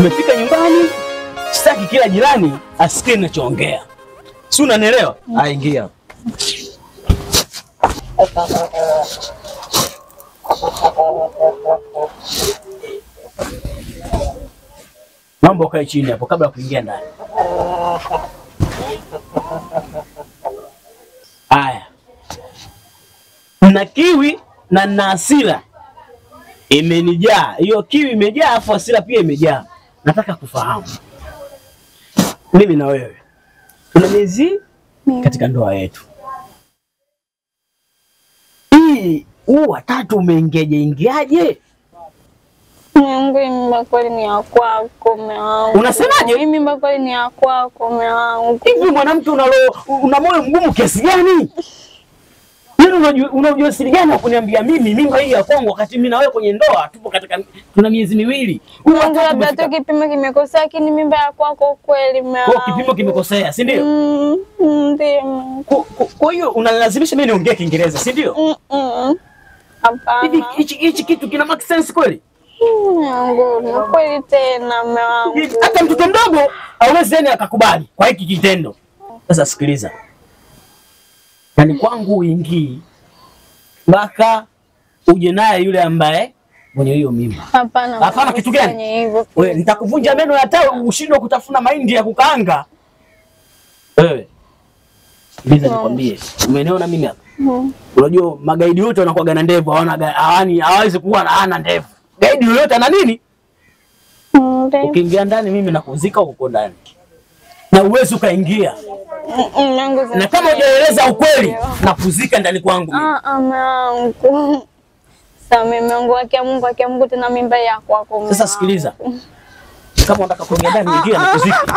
Umefika nyumbani, sitaki kila jirani asikie ninachoongea. Si unanielewa? Ingia. Mambo kae chini hapo kabla ya kuingia ndani. Haya. Na kiwi na hasira imenijaa. Hiyo kiwi imejaa afu hasira pia imejaa. Nataka kufahamu. Mimi na wewe tuna miezi katika ndoa yetu. Huu watatu umeingiaje? Mungu, mimba kweli ni ya kwako mume wangu. Unasemaje? Mimi mimba kweli ni ya kwako mume wangu. Hivi mwanamke una moyo mgumu kiasi gani? Yeye unajua siri gani wa kuniambia mimi mimba hii ya kwangu wakati mimi na wewe kwenye ndoa tupo katika tuna miezi miwili. Mungu, labda tu kipimo kimekosea, lakini mimba ya kwako kweli mume wangu. Kwa kipimo kimekosea, si ndio? Ndio. Kwa hiyo unalazimisha mimi niongee Kiingereza, si ndio? Hapana. Hivi hichi kitu kina make sense kweli? Mungu, ni kweli tena mume wangu. Hata mtoto mdogo hawezi yani akakubali kwa hiki kitendo. Sasa sikiliza. Ndani kwangu uingii mpaka uje naye yule ambaye mwenye hiyo mimba. Hapana. Hapana kitu gani? Wewe nitakuvunja meno ya tawe ushindwe kutafuna mahindi ya kukaanga. Wewe. Sikiliza nikwambie. Umeniona mimi hapa? Unajua magaidi wote wanakuwa na ndevu, hawezi kuwa na ndevu. Gaidi yoyote ana nini? Ukiingia ndani mimi nakuzika huko ndani. Na uwezo ukaingia. Na kama hujaeleza ukweli nakuzika ndani kwangu mimi. Mungu. Sasa Mungu wake Mungu tena mimba ya kwako. Sasa sikiliza. Kama unataka kuingia ndani ingia nakuzika.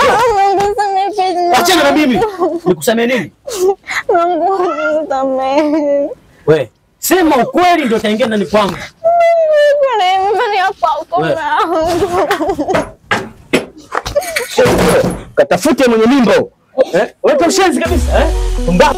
Achana na mimi. Nikusamee nini? Mungu nisamee. Wewe, sema ukweli ndio utaingia ndani kwangu. Mimba ni ya kwako Mungu. Katafute mwenye mimba. Wewe ushenzi kabisa, Mba.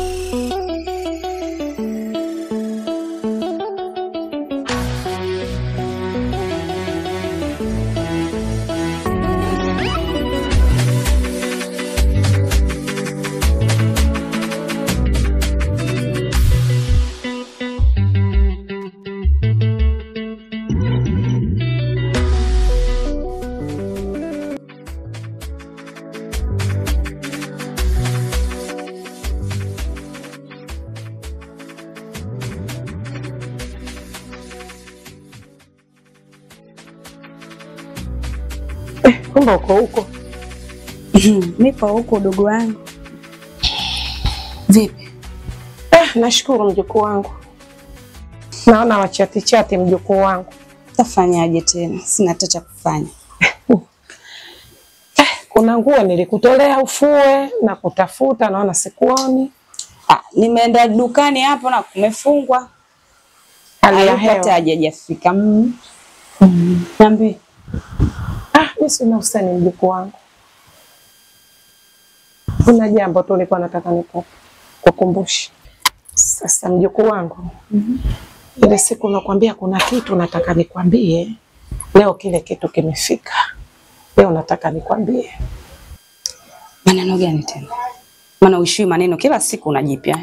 Kumbe uko huko. Nipo huko dogo wangu. Vipi? Nashukuru mjukuu wangu. Naona wachati mjukuu wangu. Tafanyaje tena? Sina hata cha kufanya. Kuna nguo nilikutolea ufue na kutafuta naona sikuoni. Nimeenda dukani hapo na kumefungwa. Hali ya hewa hajafika. Niambie. Mimi sina usani mjukuu wangu. Kuna jambo tu nilikuwa nataka nikukumbushe. Sasa mjukuu wangu. Ile siku nakwambia kuna kitu nataka nikwambie. Leo kile kitu kimefika. Leo nataka nikwambie. Maneno gani tena? Maana uishi maneno kila siku unajipya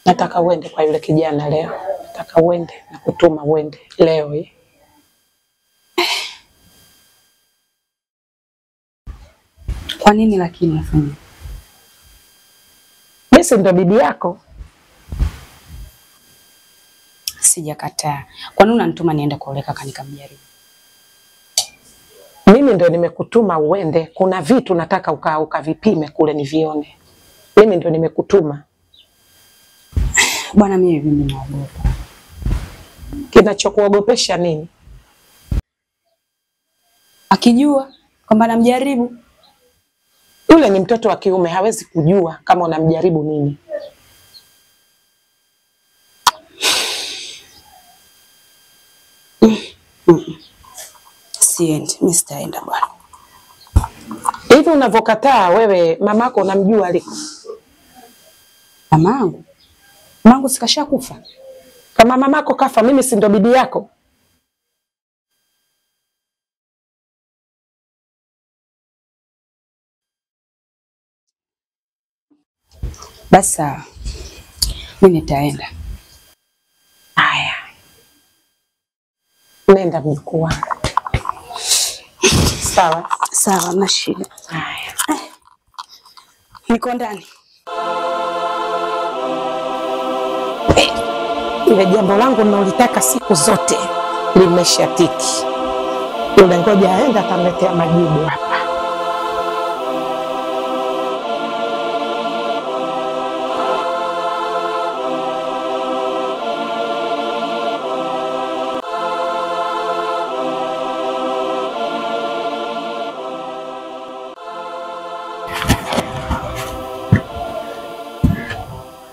Nataka uende kwa yule kijana leo. Nataka uende na kutuma uende leo hii. Kwa nini lakini unafanya? Mimi si ndo bibi yako? Sijakataa. Kwa nini unanituma niende kuoleka kanikamjaribu? Mimi ndo nimekutuma uende. Kuna vitu nataka ukavipime kule nivione. Mimi ndo nimekutuma. Bwana mimi naogopa. Kinachokuogopesha nini? Akijua kwamba namjaribu. Yule ni mtoto wa kiume, hawezi kujua kama unamjaribu nini. Siendi, mimi sitaenda bwana. Hivi unavokataa wewe, mamako unamjua aliko? Mamangu? Mamangu sikasha kufa. Kama mamako kafa, mimi si ndo bibi yako? Basi sawa. Mimi nitaenda. Haya. Nenda mjukuu wangu. Sawa. Sawa, na shida. Haya. Niko ndani. Ile jambo langu ninalotaka siku zote limeshatiki. Yule ngoja aenda ataletea majibu hapa.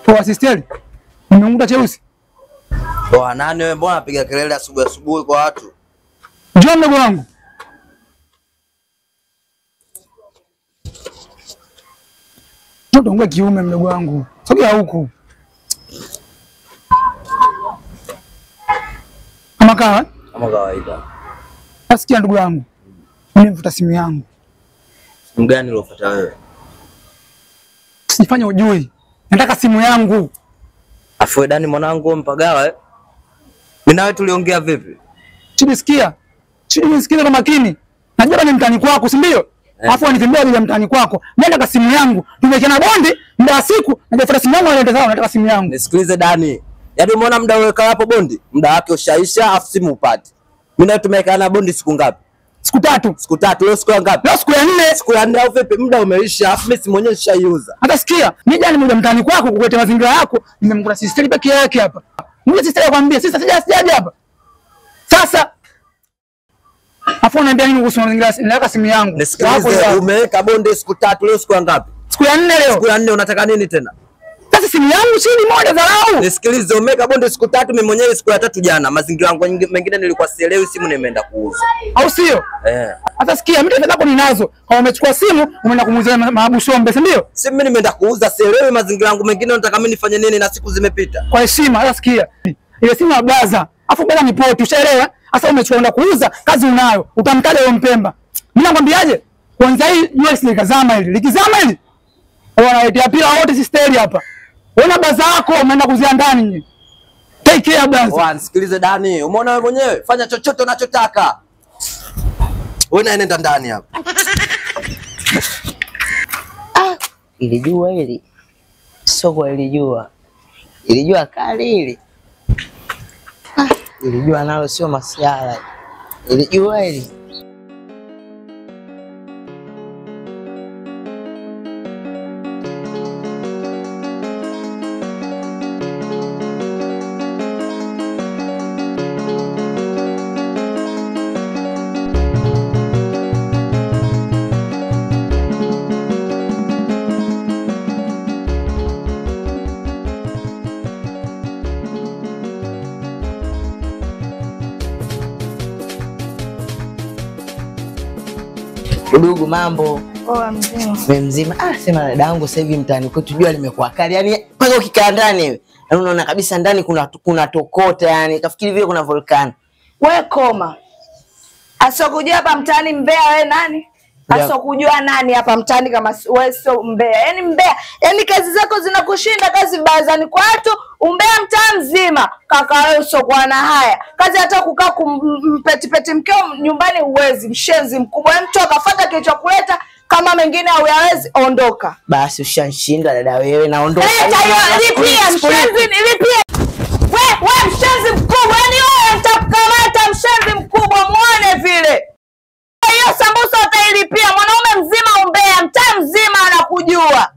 Kwa sisteri, umeunguta cheusi? Kwa nani wewe, mbona unapiga kelele asubuhi kwa watu? Njoo mdogo wangu. Mtoto ngwe kiume mdogo wangu. Sogea huku. Kama kawaida. Asikia ndugu yangu. Mimi nivuta simu yangu. Simu gani ulofuata wewe? Usifanye ujui. Nataka simu yangu. Afu Dani mwanangu mpagawa eh? Mimi nawe tuliongea vipi? Chibisikia kwa makini. Najua ni mtani kwako, si ndio? Afu anitembea bila mtani kwako. Nenda kwa simu yangu. Tumekana bondi muda wa siku, najafuta simu yangu anaenda sawa, nataka simu yangu. Nisikilize Dani. Yaani umeona muda uweka hapo bondi? Muda wake ushaisha, afu simu upate. Mimi nawe tumekana bondi siku ngapi? Siku 3. Siku 3. Leo siku ngapi? Leo siku ya 4. Siku ya 4 au vipi? Muda umeisha, afu mimi simu mwenyewe nishaiuza. Hata sikia, mimi jana muda mtani kwako kukuletea mazingira yako, nimemkuta sisteri peke yake hapa. Mimi sisteri akwambia, sasa sijaje hapa. Sasa afu unaambia nini kuhusu mazingira? Nataka simu yangu. Nisikilize, umeweka bonde siku 3, leo siku ngapi? Siku ya 4 leo. Siku ya 4 unataka nini tena? Sasa simu yangu chini moja dharau. Nisikilize, umeweka bonde siku 3, mimi mwenyewe siku ya 3 jana. Mazingira yangu mengine nilikuwa sielewi, simu nimeenda kuuza. Au sio? Hata sikia, mimi pesa zako ninazo. Kama umechukua simu, umeenda kumuuzia Mahabu Shombe, si ndio? Simu mimi nimeenda kuuza, sielewi mazingira yangu mengine unataka mimi nifanye nini na siku zimepita. Kwa heshima, hata sikia. Ile simu ya blaza, afu blaza ni poti, ushaelewa? Sasa umechukua enda kuuza, kazi unayo. Utamtaja yule Mpemba. Mimi nakwambiaje? Kwanza hii US likazama hili. Likizama hili. Wanaletea pia wote sisteri hapa. Ona baza yako umeenda kuzia ndani nyinyi. Take care blaza. Sikilize Dani, umeona wewe mwenyewe? Fanya chochote unachotaka. Wewe nenda ndani hapa. Ilijua hili. Soko ilijua. Ilijua kali hili. Ilijua nalo sio masiala. Ilijua hili. Ndugu mambo. Poa mzima. Mzima. Sema dadangu sasa hivi mtaani kwetu jua limekuwa kali. Yaani mpaka ukikaa ndani wewe. Yaani unaona kabisa ndani kuna tokota yani. Kafikiri vile kuna volcano. Wewe koma. Asokujua hapa mtaani Mbeya wewe nani? Asokujua nani hapa mtaani kama wewe sio Mbeya. Yaani Mbeya, yaani kazi zako zinakushinda kazi barazani kwa watu, umbea mtaa mzima. Kaka wewe usokuwa na haya. Kazi hata kukaa kumpetipeti mkeo nyumbani uwezi, mshenzi mkubwa. Mtu akafuata kilichokuleta kama mengine hauwezi, ondoka. Basi ushanshinda dada wewe, naondoka. Lipia mshenzi, lipia. Wewe mshenzi mkubwa, yaani wewe mtakamata mshenzi mkubwa muone vile. Hiyo sambusa utailipia, mwanaume mzima umbea, mtaa mzima anakujua.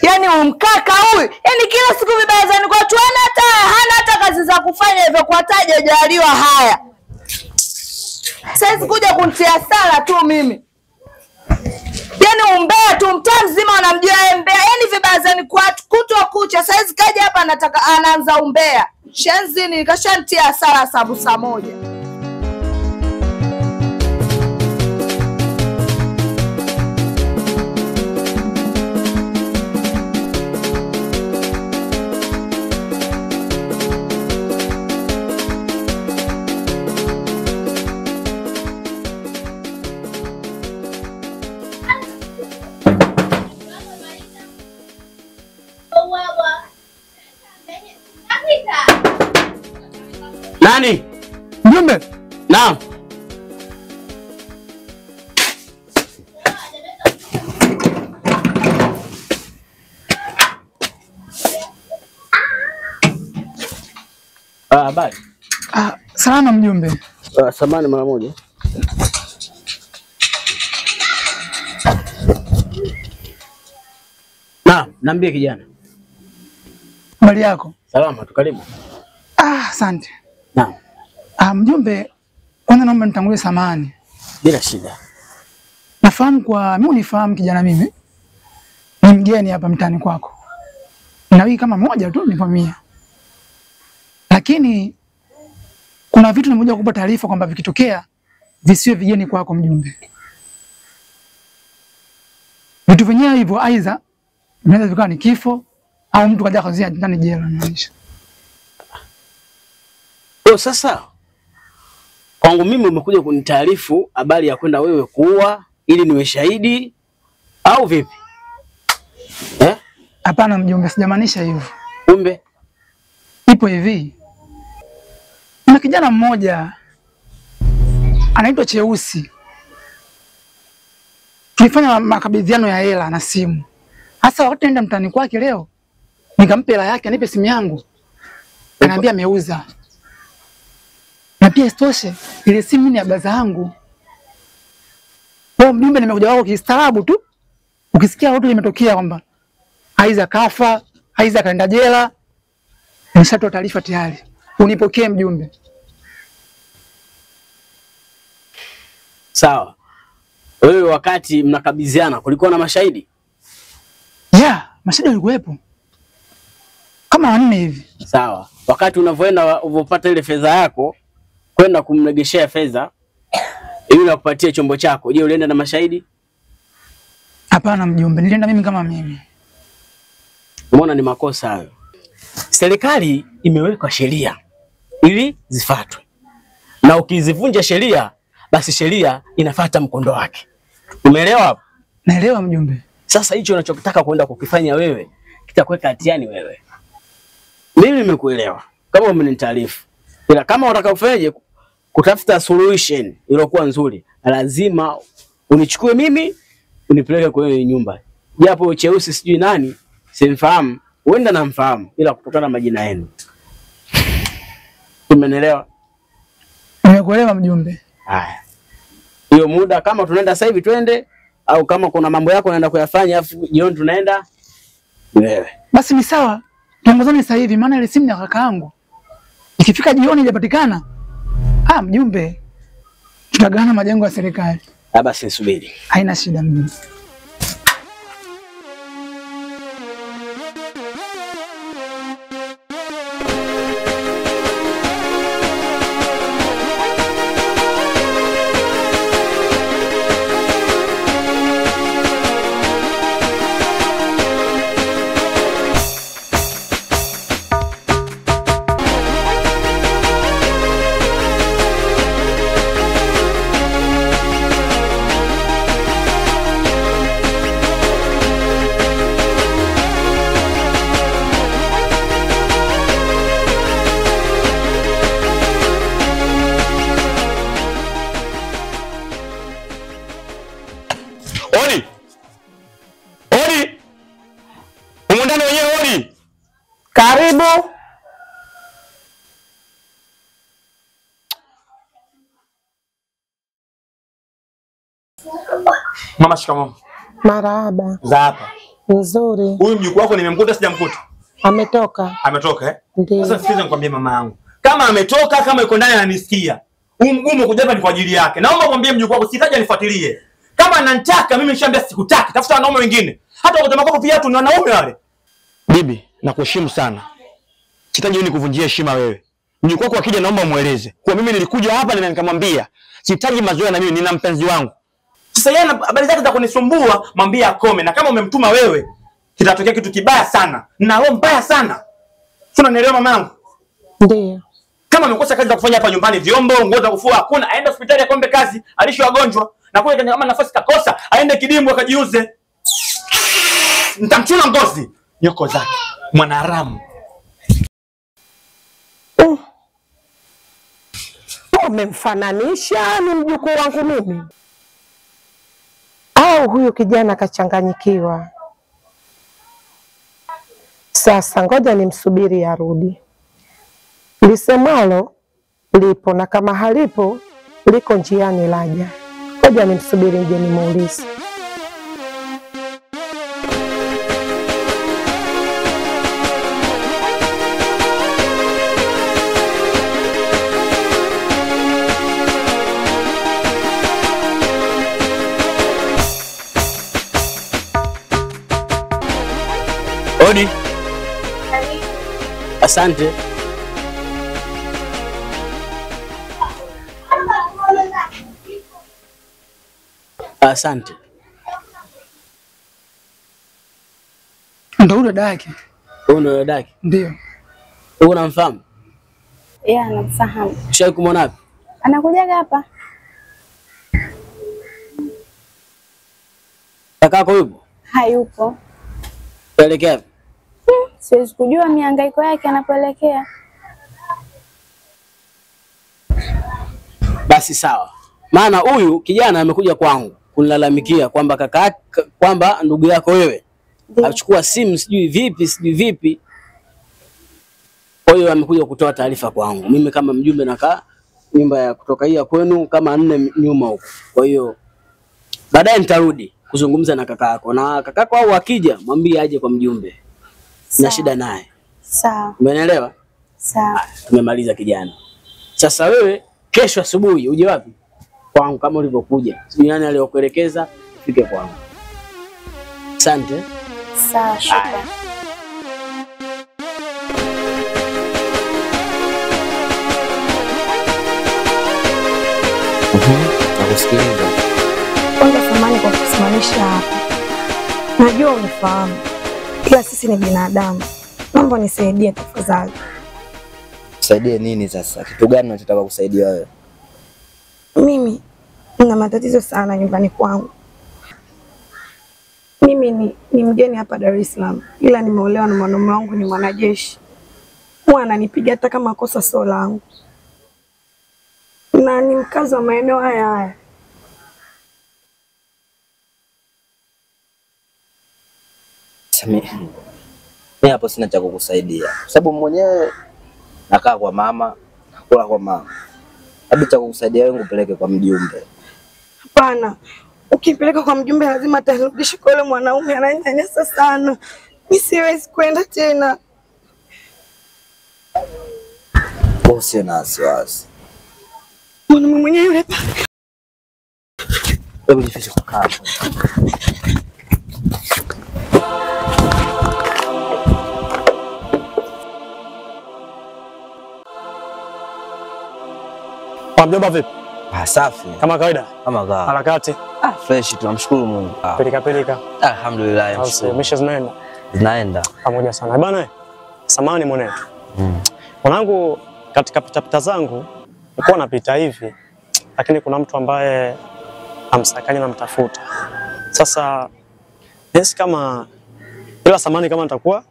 Yaani umkaka huyu, yaani kila siku vibazani kwa watu hana hata kazi za kufanya hivyo kwa taja jaliwa haya. Sasa kuja kuntia sala tu mimi. Yaani umbea tu, mtaa mzima wanamjua yeye mbea. Yaani vibazani kwa watu kutwa kucha, sasa kaja hapa anataka anaanza umbea. Shenzi nikashantia sala sambusa moja. Mjumbe. Naam. Habari. Salama mjumbe. Samahani mara moja. Niambie kijana. Habari yako? Salama, tukaribu. Asante. Naam. Mjumbe, kwanza naomba nitangulie samahani. Bila shida. Mimi unifahamu kijana mimi. Ni mgeni hapa mtaani kwako. Na wiki kama moja tu nilivamia. Lakini kuna vitu nimekuja kukupa taarifa kwamba vikitokea visiwe vigeni kwako mjumbe. Vitu vyenyewe hivyo aidha vinaweza vikawa ni kifo au mtu kaja kazia ndani jela maanisha. Sasa kwangu mimi umekuja kunitaarifu habari ya kwenda wewe kuua ili niwe shahidi au vipi? Hapana mjumbe, sijamaanisha hivyo. Kumbe ipo hivi. Kuna kijana mmoja anaitwa Cheusi. Tulifanya makabidhiano ya hela na simu. Hasa wakati nenda mtani kwake leo, nikampa hela yake anipe simu yangu. Ananiambia ameuza. Na pia isitoshe ile simu ni ya baba yangu. Kwa mjumbe, nimekuja wako kistaarabu tu. Ukisikia watu limetokea kwamba aiza kafa, aiza kaenda jela, nishatoa taarifa tayari. Unipokee mjumbe. Sawa. Wewe wakati mnakabidhiana kulikuwa na mashahidi? Mashahidi walikuwepo. Kama 4 hivi. Sawa. Wakati unavyoenda uvopata ile fedha yako kwenda kumregeshea fedha ili nakupatie chombo chako, je, ulienda na mashahidi? Hapana mjumbe, nilienda mimi kama mimi. Umeona ni makosa hayo. Serikali imeweka sheria ili zifuatwe. Na ukizivunja sheria, basi sheria inafuata mkondo wake. Umeelewa hapo? Naelewa mjumbe. Sasa hicho unachotaka kwenda kukifanya wewe kitakuweka hatiani wewe. Mimi nimekuelewa kama umenitaarifu. Ila kama unataka ufanyaje kutafuta solution iliyokuwa nzuri, lazima unichukue mimi unipeleke kwenye nyumba. Japo Cheusi sijui nani, simfahamu, huenda namfahamu ila kutokana na majina yenu. Umeelewa? Nimekuelewa mjumbe. Haya. Hiyo muda kama tunaenda sasa hivi twende au kama kuna mambo yako unaenda kuyafanya afu jioni tunaenda wewe. Basi ni sawa. Tuongozane sasa hivi maana ile simu ya kakaangu ikifika jioni haijapatikana. Mjumbe. Tutagana majengo ya serikali. Basi subiri. Haina shida mjumbe. Karibu. Mama, shikamoo. Marahaba. Za hapa. Nzuri. Huyu mjukuu wako nimemkuta sijamkuta? Ametoka. Ametoka eh? Ndiyo. Sasa sikiza nikwambie mama yangu. Kama ametoka, kama yuko ndani ananisikia. Huu mgumu kuja hapa ni kwa ajili yake. Naomba mwambie mjukuu wako sitaje anifuatilie. Kama ananitaka mimi nishaambia sikutaki. Tafuta wanaume wengine. Hata wakati wako pia tu ni wanaume wale. Bibi, nakuheshimu sana. Sitaji ni kuvunjia heshima wewe. Mjukuu wako akija naomba mueleze. Kwa mimi nilikuja hapa na nikamwambia sitaji mazoea na mimi nina mpenzi wangu. Sasa yeye habari zake za kunisumbua, mwambie akome, na kama umemtuma wewe kitatokea kitu kibaya sana. Na roho mbaya sana. Sio, unanielewa mama yangu? Ndiyo. Kama amekosa kazi za kufanya hapa nyumbani, vyombo, nguo za kufua hakuna, aende hospitali akombe kazi, alisho wagonjwa. Na kule kama nafasi kakosa, aende Kidimbu akajiuze. Nitamchuna ngozi nyoko zake. Mwanaharamu. umemfananisha ni mjukuu wangu mimi? Au huyu kijana kachanganyikiwa? Sasa ngoja nimsubiri arudi. Lisemwalo lipo na kama halipo liko njiani laja. Ngoja nimsubiri nje nimuulize. Odi. Asante. Asante. Ndio dada yake. Una dada yake? Ndio. Wewe unamfahamu? Yeah, namfahamu. Ushawahi kumwona wapi? Anakujaga hapa. Kakako yupo? Hayupo. Pelekea. Siwezi kujua mihangaiko yake anapoelekea. Basi sawa. Maana huyu kijana amekuja kwangu kunilalamikia kwamba ndugu yako wewe achukua simu sijui vipi. Kwa hiyo amekuja kutoa taarifa kwangu. Mimi kama mjumbe nakaa nyumba ya kutoka hii ya kwenu kama 4 nyuma huko. Kwa hiyo baadaye nitarudi kuzungumza na kakako. Na kakako au akija mwambie aje kwa mjumbe. Sina shida naye. Sawa. Umeelewa? Sawa. Tumemaliza kijana. Sasa wewe kesho asubuhi uje wapi? Kwangu kama ulivyokuja. Sijui nani aliyokuelekeza fike kwangu. Asante. Sawa, shukrani. Nakusikiliza. Kwanza samahani kwa kusimamisha hapa. Najua unifahamu. Ila sisi ni binadamu. Naomba nisaidie tafadhali. Kusaidie nini sasa? Kitu gani unachotaka kusaidia wewe? Mimi nina matatizo sana nyumbani kwangu. Mimi ni mgeni hapa Dar es Salaam. Ila nimeolewa na mwanaume wangu ni mwanajeshi. Huwa ananipiga hata kama kosa sio langu. Na ni mkazi wa maeneo haya. Mimi hapo sina cha kukusaidia. Sababu mwenyewe nakaa kwa mama, nakula kwa mama. Hadi cha kukusaidia wewe ngupeleke kwa mjumbe. Hapana. Ukipeleka kwa mjumbe lazima atarudisha kwa yule mwanaume ananyanyasa sana. Mimi siwezi kwenda tena. Usiwe na wasiwasi. Mwanaume mwenyewe yule Hebu jifiche kwa kapo. Mjomba vipi? Safi. Kama kawaida? Kama kawaida. Harakati? Fresh, tunamshukuru Mungu. Pelika. Alhamdulillah, mshukuru. Misha zinaenda? Zinaenda. Pamoja sana. Bwana, samahani mwanetu. Mwanangu katika pitapita zangu nilikuwa napita hivi, lakini kuna mtu ambaye amsakanya na mtafuta. Sasa nesi kama bila samahani kama nitakuwa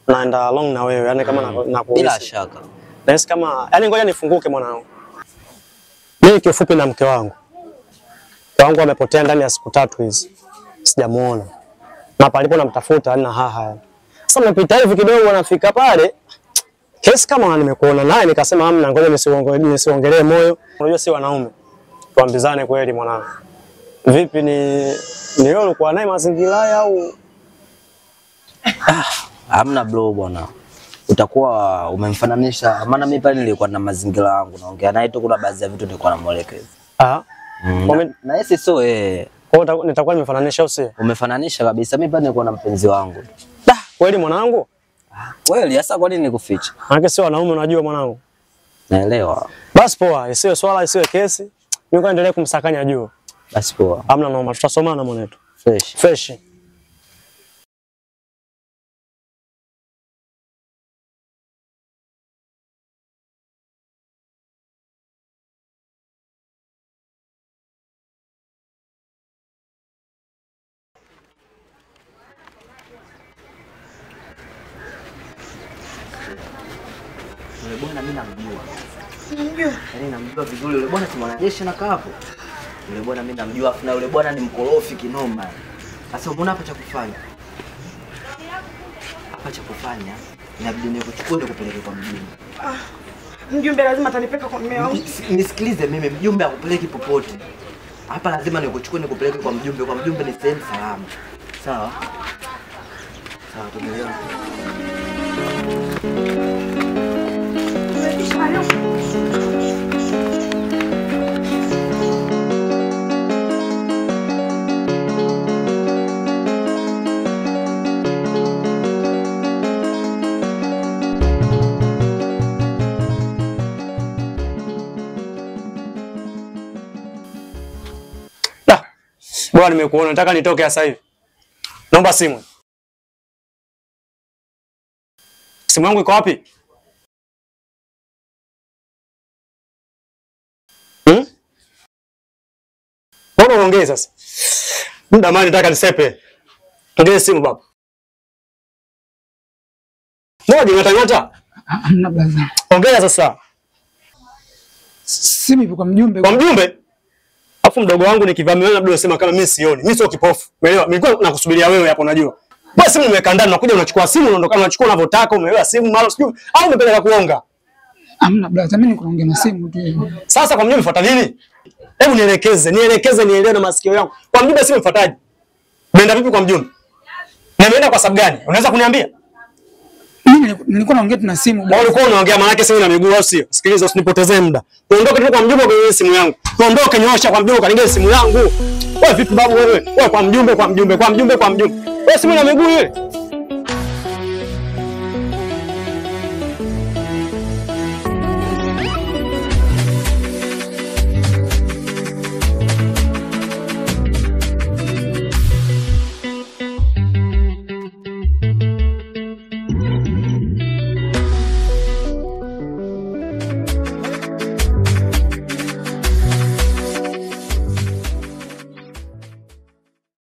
naenda along na wewe, yani kama nakuhisi. Bila shaka. Nesi kama yani ngoja nifunguke mwanangu. Mimi kifupi na mke wangu. Mke wangu amepotea ndani ya siku 3 hizi. Sijamuona. Na palipo namtafuta na haha. Sasa nimepita hivi kidogo nafika pale. Kesi kama nimekuona naye nikasema hamna, ngoja nisiongelee moyo. Unajua si wanaume. Tuambizane kweli mwanangu. Vipi ni wewe ulikuwa naye mazingira haya au hamna bro bwana. Utakuwa umemfananisha, maana mimi pale nilikuwa na mazingira yangu naongea naye tu, kuna baadhi ya vitu nilikuwa namuelekeza. Na yeye sio kwa hiyo nitakuwa nimefananisha usi? Umefananisha kabisa, mimi pale nilikuwa na mpenzi wangu. Kweli mwanangu? Kweli, sasa kwa nini nikuficha? Maana sio wanaume unajua mwanangu. Naelewa. Basi poa, isiwe swala isiwe kesi. Mimi kaendelee kumsakanya juu. Basi poa. Hamna noma, tutasomana mwanetu. Fresh. Bwana mimi namjua. Yaani namjua vizuri yule bwana, si mwanajeshi anakaa hapo. Yule bwana mimi namjua, afu na yule bwana ni mkorofi kinoma. Sasa umeona hapa cha kufanya? Hapa cha kufanya inabidi nikuchukue ndio kupeleke kwa mjumbe. Mjumbe lazima atanipeka kwa mume wangu. Nisikilize mimi, mjumbe akupeleki popote. Hapa lazima nikuchukue nikupeleke kwa mjumbe. Kwa mjumbe ni sehemu salama. Sawa? Sawa, tumeelewana. Bwana nimekuona, nataka nitoke sasa hivi. Naomba simu. Simu yangu iko wapi? Mbona unaongea sasa? Muda mani nataka nisepe. Ongea simu baba. Ngoja ngata. Hamna blaza. Ongea sasa. Simu ipo kwa mjumbe. Kwa mjumbe? Afu mdogo wangu nikivamia labda unasema kama mimi sioni. Mimi sio kipofu. Umeelewa? Nilikuwa nakusubiria wewe hapo unajua. Kwa simu umeweka ndani, unakuja unachukua simu unaondoka unachukua unavyotaka, umeelewa simu mara sijui au umepeleka kuonga. Hamna blaza, mimi niko naongea na simu tu. Sasa kwa mjumbe mfuata nini? Hebu nielekeze nielewe na masikio yangu. Kwa mjumbe simu mfuataje? Umeenda vipi kwa mjumbe? Na umeenda kwa sababu gani? Unaweza kuniambia? Mimi nilikuwa naongea tu na simu. Bwana ulikuwa unaongea maana yake simu na miguu au sio? Sikiliza usinipotezee muda. Tuondoke tu kwa mjumbe kwa simu yangu. Tuondoke nyoosha kwa mjumbe kanigee simu yangu. Wewe vipi babu wewe? Wewe kwa mjumbe. Wewe simu na miguu ile.